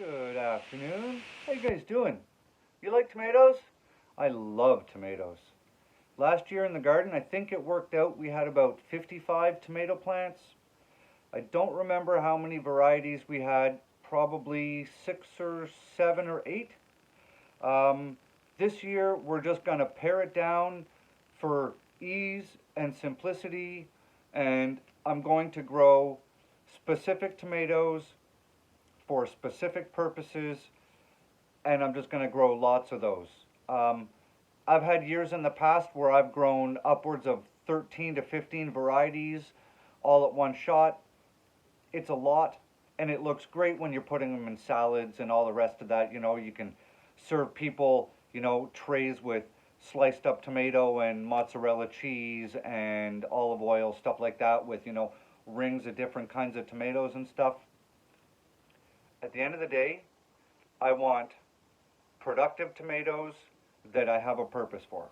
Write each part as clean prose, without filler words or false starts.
Good afternoon. How you guys doing? You like tomatoes? I love tomatoes. Last year in the garden, I think it worked out we had about 55 tomato plants. I don't remember how many varieties we had, probably 6 or 7 or 8. Um, this year we're just going to pare it down for ease and simplicity, and I'm going to grow specific tomatoes for specific purposes, and I'm just going to grow lots of those. Um, I've had years in the past where I've grown upwards of 13 to 15 varieties all at one shot. It's a lot, and it looks great when you're putting them in salads and all the rest of that. You can serve people, trays with sliced up tomato and mozzarella cheese and olive oil, stuff like that, with, rings of different kinds of tomatoes and stuff. At the end of the day, I want productive tomatoes that I have a purpose for.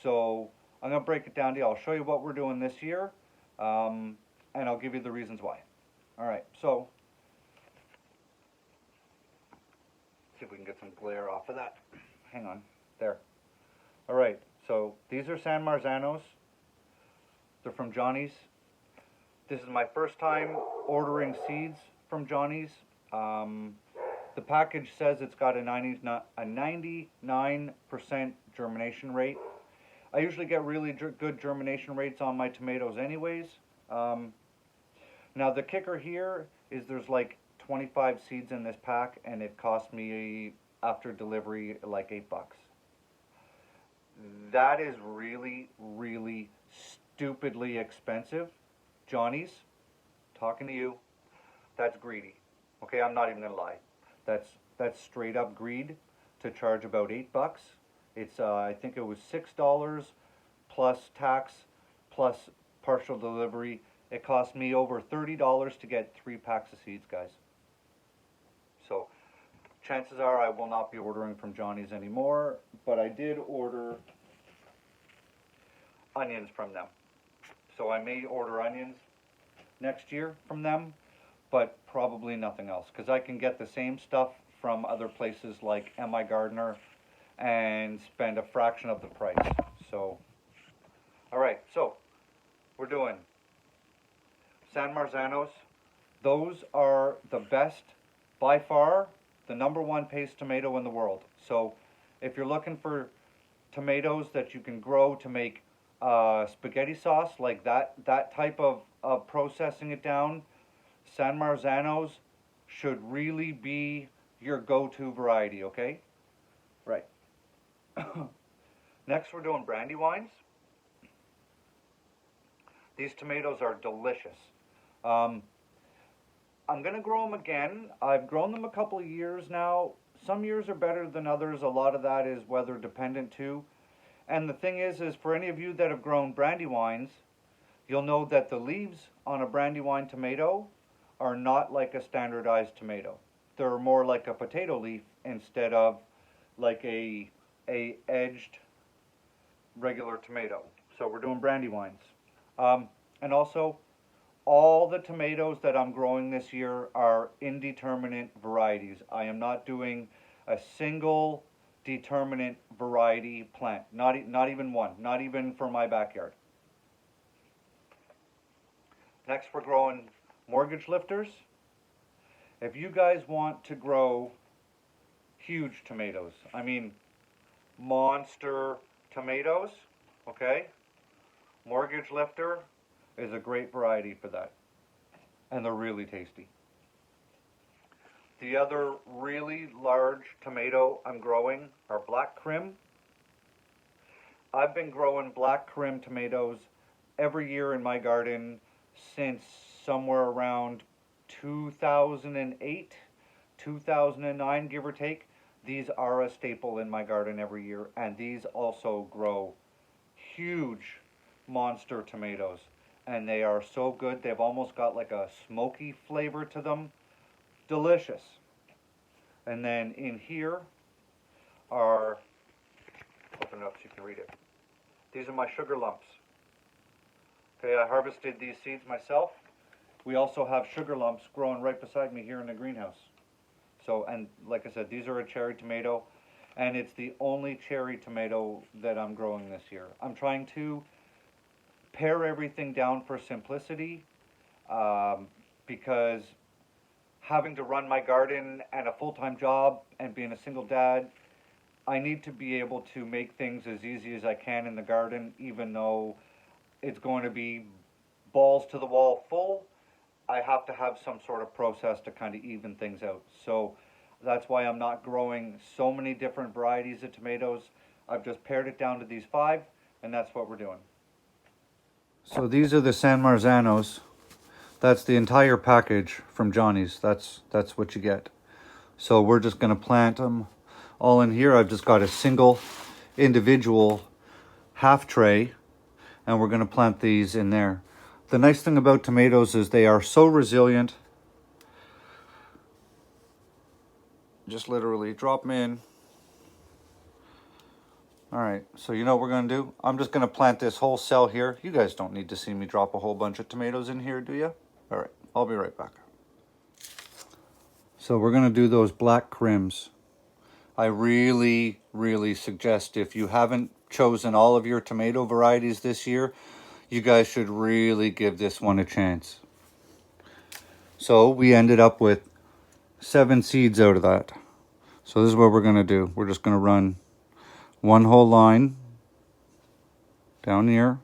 So I'm going to break it down to you. I'll show you what we're doing this year, and I'll give you the reasons why. All right, so see if we can get some glare off of that. Hang on, there. All right, so these are San Marzanos. They're from Johnny's. This is my first time ordering seeds from Johnny's. The package says it's got a 99% germination rate. I usually get really good germination rates on my tomatoes anyways. Now the kicker here is there's like 25 seeds in this pack, and it cost me after delivery like $8. That is really, really stupidly expensive. Johnny's, talking to you, that's greedy. Okay, I'm not even gonna lie. That's straight up greed to charge about $8. It's I think it was $6 plus tax plus partial delivery. It cost me over $30 to get 3 packs of seeds, guys. So chances are I will not be ordering from Johnny's anymore, but I did order onions from them. So I may order onions next year from them, but probably nothing else, because I can get the same stuff from other places like M.I. Gardener and spend a fraction of the price. So, all right, so we're doing San Marzanos. Those are the best, by far, the #1 paste tomato in the world. So if you're looking for tomatoes that you can grow to make spaghetti sauce, like that type of processing it down, San Marzanos should really be your go-to variety, okay? Right. Next, we're doing brandywines. These tomatoes are delicious. I'm going to grow them again. I've grown them a couple of years now. Some years are better than others. A lot of that is weather dependent too. And the thing is for any of you that have grown brandywines, you'll know that the leaves on a brandywine tomato are not like a standardized tomato. They're more like a potato leaf instead of like a edged regular tomato. So we're doing brandywines. And also, all the tomatoes that I'm growing this year are indeterminate varieties. I am not doing a single determinate variety plant. Not even one. Not even for my backyard. Next, we're growing mortgage lifters. If you guys want to grow huge tomatoes, I mean monster tomatoes, okay, mortgage lifter is a great variety for that, and they're really tasty. The other really large tomato I'm growing are black Krim. I've been growing black Krim tomatoes every year in my garden since somewhere around 2008, 2009, give or take. These are a staple in my garden every year, and these also grow huge monster tomatoes, and they are so good. They've almost got like a smoky flavor to them. Delicious. And then in here are, open it up so you can read it. These are my sugar lumps. Okay, I harvested these seeds myself. We also have sugar lumps growing right beside me here in the greenhouse. So, and like I said, these are a cherry tomato, and it's the only cherry tomato that I'm growing this year. I'm trying to pare everything down for simplicity, um, because having to run my garden and a full-time job and being a single dad, I need to be able to make things as easy as I can in the garden, even though it's going to be balls to the wall full. I have to have some sort of process to kind of even things out. So that's why I'm not growing so many different varieties of tomatoes. I've just pared it down to these 5, and that's what we're doing. So these are the San Marzanos. That's the entire package from Johnny's. That's what you get. So we're just going to plant them all in here. I've just got a single individual half tray, and we're going to plant these in there. The nice thing about tomatoes is they are so resilient. Just literally drop them in. All right, so you know what we're going to do? I'm just going to plant this whole cell here. You guys don't need to see me drop a whole bunch of tomatoes in here, do you? All right, I'll be right back. So we're going to do those black crims. I really, really suggest, if you haven't chosen all of your tomato varieties this year, you guys should really give this one a chance. So we ended up with 7 seeds out of that. So this is what we're going to do. We're just going to run one whole line down here.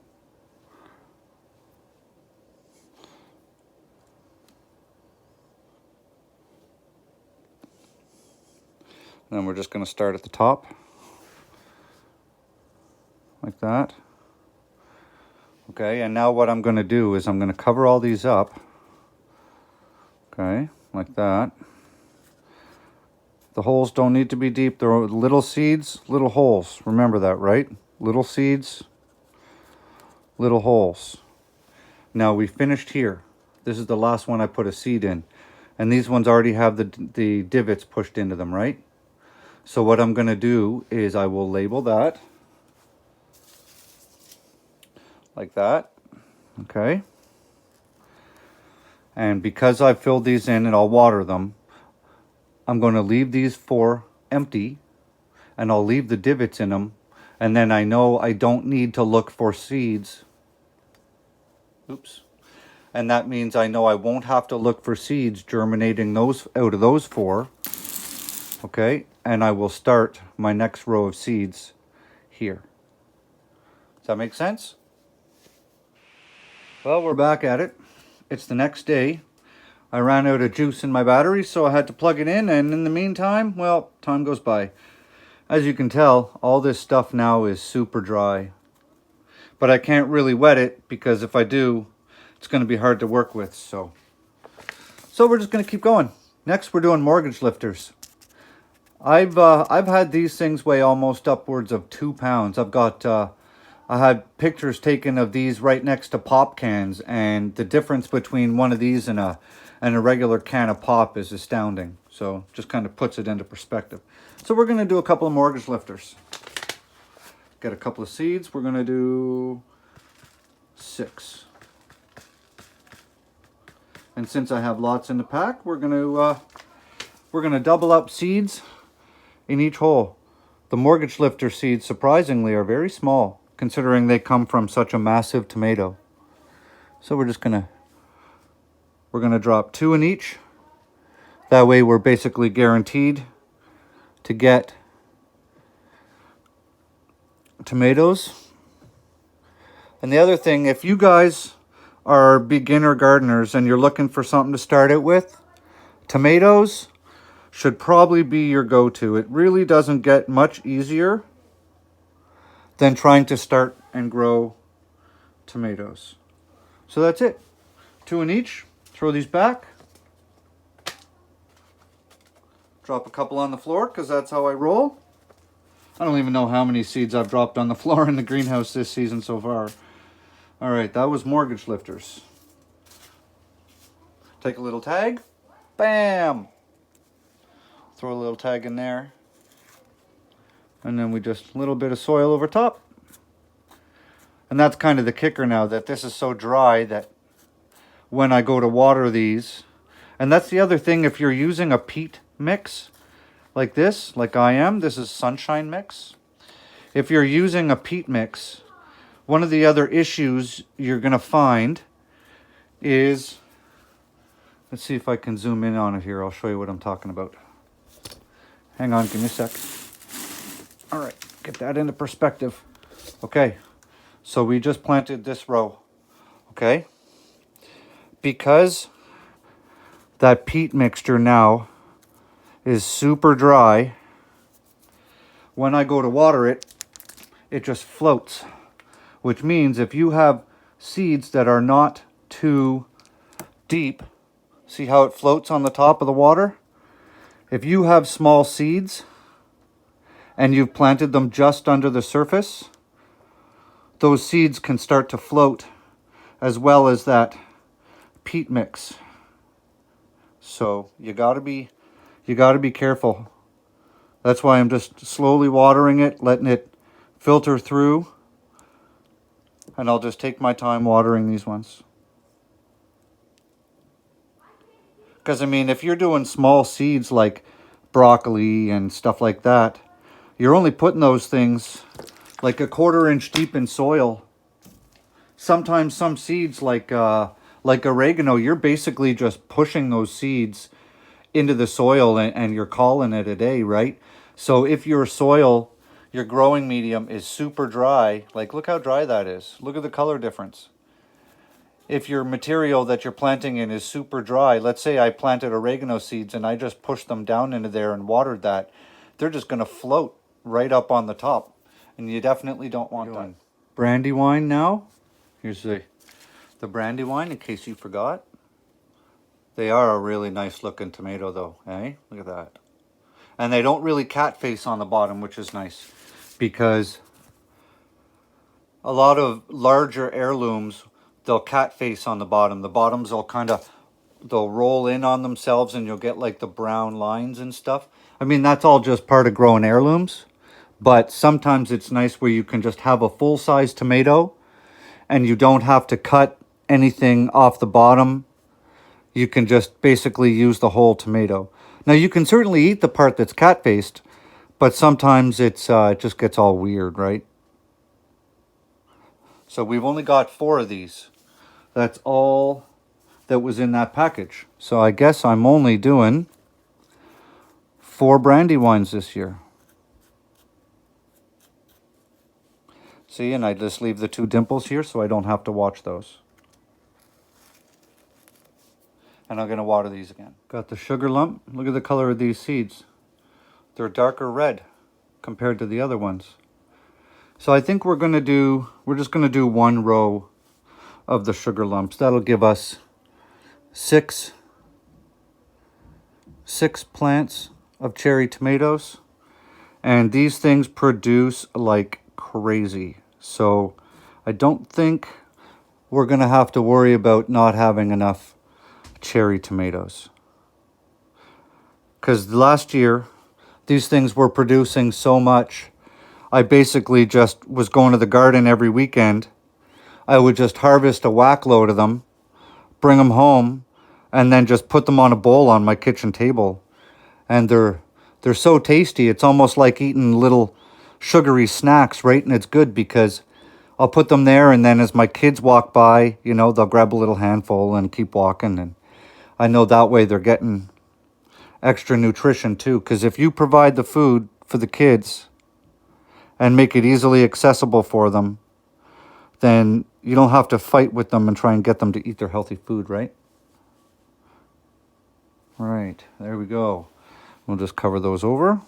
And then we're just going to start at the top, like that. Okay, and now what I'm going to do is I'm going to cover all these up. Okay, like that. The holes don't need to be deep. They're little seeds, little holes. Remember that, right? Little seeds, little holes. Now we finished here. This is the last one I put a seed in. And these ones already have the divots pushed into them, right? So what I'm going to do is I will label that like that. Okay. And because I've filled these in and I'll water them, I'm going to leave these 4 empty, and I'll leave the divots in them. And then I know I don't need to look for seeds. Oops. And that means I know I won't have to look for seeds germinating those out of those 4. Okay, and I will start my next row of seeds here. Does that make sense? Well, we're back at it. It's the next day. I ran out of juice in my battery, so I had to plug it in, and in the meantime, well, time goes by. As you can tell, all this stuff now is super dry. But I can't really wet it, because if I do, it's going to be hard to work with, so we're just going to keep going. Next, we're doing mortgage lifters. I've had these things weigh almost upwards of 2 pounds. I had pictures taken of these right next to pop cans, and the difference between one of these and a regular can of pop is astounding. So just kind of puts it into perspective. So we're going to do a couple of mortgage lifters. Get a couple of seeds. We're going to do 6. And since I have lots in the pack, we're going to double up seeds in each hole. The mortgage lifter seeds, surprisingly, are very small, considering they come from such a massive tomato. So we're gonna drop 2 in each. That way we're basically guaranteed to get tomatoes. And the other thing, if you guys are beginner gardeners and you're looking for something to start out with, tomatoes should probably be your go-to. It really doesn't get much easier than trying to start and grow tomatoes. So that's it. 2 in each. Throw these back. Drop a couple on the floor, because that's how I roll. I don't even know how many seeds I've dropped on the floor in the greenhouse this season so far. All right, that was mortgage lifters. Take a little tag. Bam! Throw a little tag in there. And then we just a little bit of soil over top. And that's kind of the kicker now, that this is so dry that when I go to water these, And that's the other thing, if you're using a peat mix like this, like I am, this is sunshine mix. If you're using a peat mix, one of the other issues you're going to find is, let's see if I can zoom in on it here. I'll show you what I'm talking about. Hang on, give me a sec. All right, get that into perspective. Okay, so we just planted this row, okay? Because that peat mixture now is super dry, when I go to water it, it just floats. Which means if you have seeds that are not too deep, see how it floats on the top of the water? If you have small seeds and you've planted them just under the surface, those seeds can start to float as well as that peat mix. So you gotta be careful. That's why I'm just slowly watering it, letting it filter through. And I'll just take my time watering these ones. Because, I mean, if you're doing small seeds like broccoli and stuff like that, you're only putting those things like 1/4 inch deep in soil. Sometimes some seeds like oregano, you're basically just pushing those seeds into the soil and you're calling it a day, right? So if your soil, your growing medium is super dry, like look how dry that is. Look at the color difference. If your material that you're planting in is super dry, let's say I planted oregano seeds and I just pushed them down into there and watered that, they're just going to float right up on the top. And you definitely don't want that. Brandywine now. Here's the brandywine in case you forgot. They are a really nice looking tomato though, eh? Look at that. And they don't really cat face on the bottom, which is nice. Because a lot of larger heirlooms, they'll cat face on the bottom. The bottoms will they'll roll in on themselves and you'll get like the brown lines and stuff. I mean, that's all just part of growing heirlooms. But sometimes it's nice where you can just have a full-size tomato and you don't have to cut anything off the bottom. You can just basically use the whole tomato. Now, you can certainly eat the part that's cat-faced, but sometimes it just gets all weird, right? So we've only got 4 of these. That's all that was in that package. So I guess I'm only doing 4 brandywines this year. See, and I just leave the 2 dimples here so I don't have to watch those. And I'm going to water these again. Got the sugar lump. Look at the color of these seeds. They're darker red compared to the other ones. So I think we're just going to do 1 row of the sugar lumps. That'll give us 6 plants of cherry tomatoes. And these things produce like crazy. So I don't think we're going to have to worry about not having enough cherry tomatoes. Because last year, these things were producing so much. I basically just was going to the garden every weekend. I would just harvest a whack load of them, bring them home, and then just put them on a bowl on my kitchen table. And they're so tasty. It's almost like eating little sugary snacks, right? And it's good because I'll put them there, and then as my kids walk by, you know, they'll grab a little handful and keep walking. And I know that way they're getting extra nutrition too. Because if you provide the food for the kids and make it easily accessible for them, then you don't have to fight with them and try and get them to eat their healthy food, right? All right, there we go. We'll just cover those over.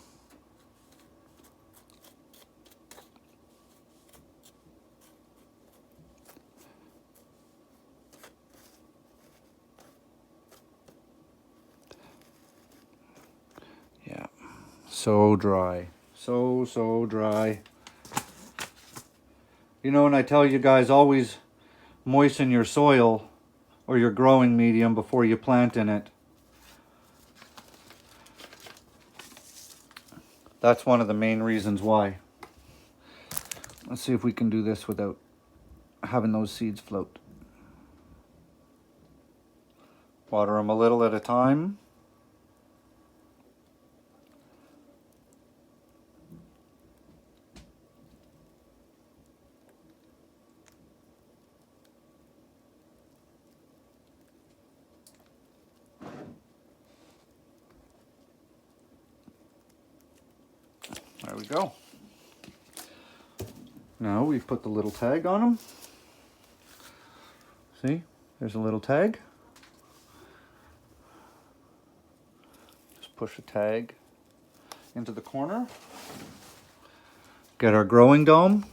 Yeah, so dry. So dry. You know, and I tell you guys, always moisten your soil or your growing medium before you plant in it. That's one of the main reasons why. Let's see if we can do this without having those seeds float. Water them a little at a time. There we go. Now we put the little tag on them. See, there's a little tag. Just push a tag into the corner. Get our growing dome.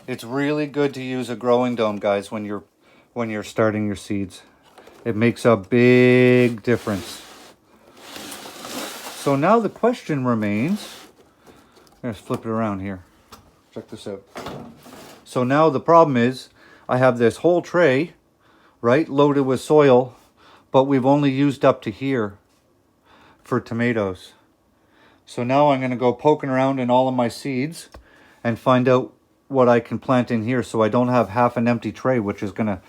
It's really good to use a growing dome, guys, when you're starting your seeds. It makes a big difference. So now the question remains, let's flip it around here. Check this out. So now the problem is, I have this whole tray, right, loaded with soil, but we've only used up to here for tomatoes. So now I'm going to go poking around in all of my seeds and find out what I can plant in here, so I don't have half an empty tray, which is going to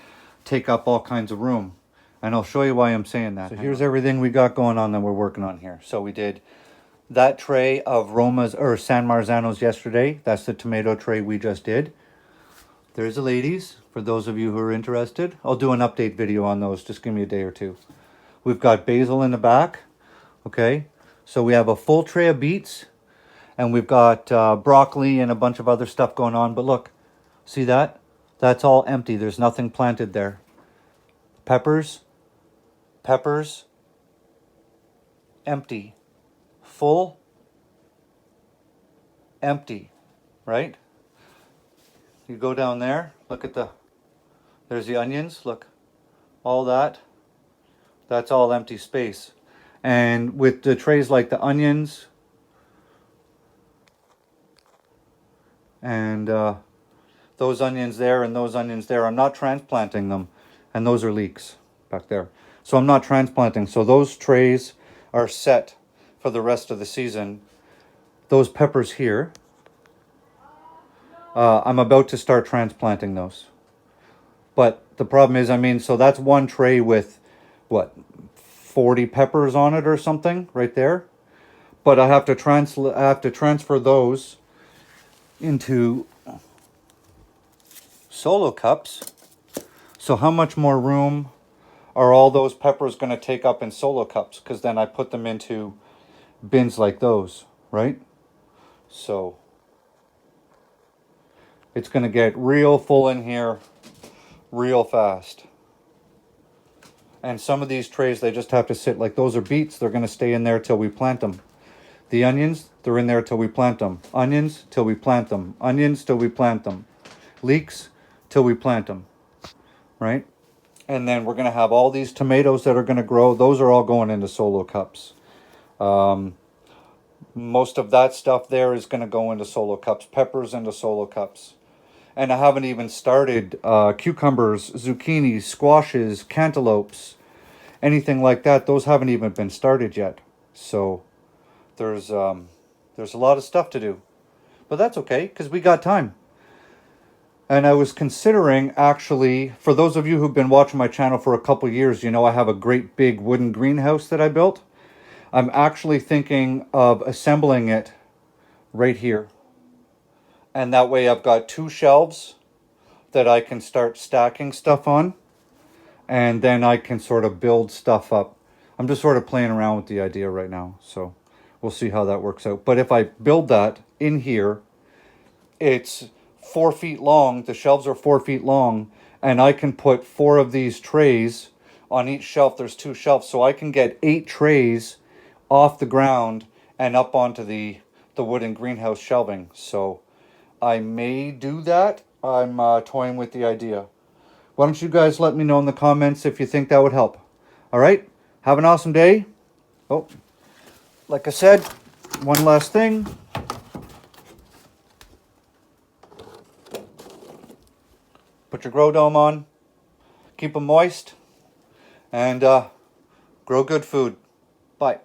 take up all kinds of room. And I'll show you why I'm saying that. So here's everything we got going on that we're working on here. So we did that tray of San Marzanos yesterday. That's the tomato tray we just did. There's the ladies, for those of you who are interested. I'll do an update video on those. Just give me a day or two. We've got basil in the back. Okay. So we have a full tray of beets. And we've got broccoli and a bunch of other stuff going on. But look, see that? That's all empty. There's nothing planted there. Peppers, empty. Full, empty, right? You go down there, look at there's the onions, look, all that's all empty space. And with the trays like the onions, and those onions there and those onions there, I'm not transplanting them. And those are leeks back there. So I'm not transplanting. So those trays are set for the rest of the season. Those peppers here, I'm about to start transplanting those. But the problem is, so that's one tray with, what, 40 peppers on it or something right there. But I have to transfer those into solo cups. So how much more room are all those peppers going to take up in solo cups? Because then I put them into bins like those, right? So it's going to get real full in here real fast. And some of these trays, they just have to sit, like those are beets, they're going to stay in there till we plant them. The onions, they're in there till we plant them. Onions, till we plant them. Onions, till we plant them. Leeks, till we plant them. Right? And then we're going to have all these tomatoes that are going to grow. Those are all going into solo cups. Most of that stuff there is going to go into solo cups. Peppers into solo cups. And I haven't even started cucumbers, zucchinis, squashes, cantaloupes, anything like that. Those haven't even been started yet. So there's a lot of stuff to do. But that's okay, because we got time. And I was considering, actually, for those of you who've been watching my channel for a couple years, you know I have a great big wooden greenhouse that I built. I'm actually thinking of assembling it right here. And that way I've got 2 shelves that I can start stacking stuff on. And then I can sort of build stuff up. I'm just sort of playing around with the idea right now. So we'll see how that works out. But if I build that in here, it's 4 feet long. The shelves are 4 feet long. And I can put 4 of these trays on each shelf. There's 2 shelves. So I can get 8 trays off the ground and up onto the wooden greenhouse shelving. So I may do that. I'm toying with the idea. Why don't you guys let me know in the comments if you think that would help. All right? Have an awesome day. Oh, like I said, one last thing. Put your grow dome on. Keep them moist. And grow good food. Bye.